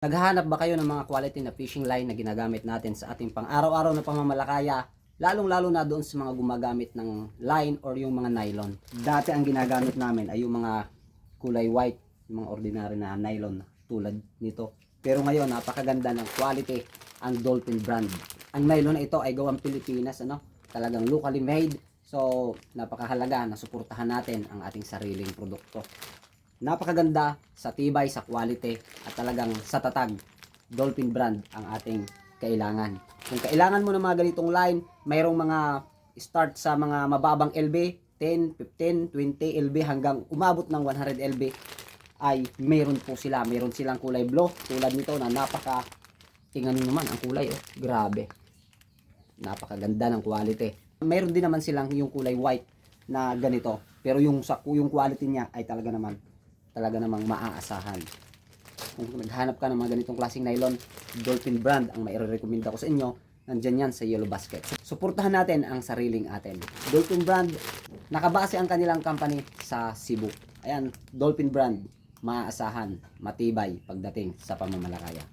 Naghahanap ba kayo ng mga quality na fishing line na ginagamit natin sa ating pang-araw-araw na pamamalakaya? Lalong-lalo na doon sa mga gumagamit ng line or yung mga nylon. Dati ang ginagamit namin ay yung mga kulay white, yung mga ordinary na nylon tulad nito. Pero ngayon, napakaganda ng quality ang Dolphin brand. Ang nylon na ito ay gawang Pilipinas, talagang locally made. So, napakahalaga na suportahan natin ang ating sariling produkto. Napakaganda sa tibay, sa quality at talagang sa tatag. Dolphin brand ang ating kailangan. Kung kailangan mo ng mga ganitong line, mayroong mga start sa mga mababang LB, 10, 15, 20 LB hanggang umabot ng 100 LB ay mayroon po sila. Mayroon silang kulay blue tulad nito na tingnan nyo naman ang kulay, grabe. Napakaganda ng quality. Mayroon din naman silang yung kulay white na ganito. Pero yung quality niya ay talaga namang maaasahan. Kung naghanap ka ng mga ganitong klaseng nylon, Dolphin brand ang mai-recommend ko sa inyo. Nandyan yan sa Yellow Basket. Suportahan natin ang sariling atin. Dolphin brand, nakabase ang kanilang company sa Cebu. Ayan, Dolphin brand, maaasahan, matibay pagdating sa pamamalakaya.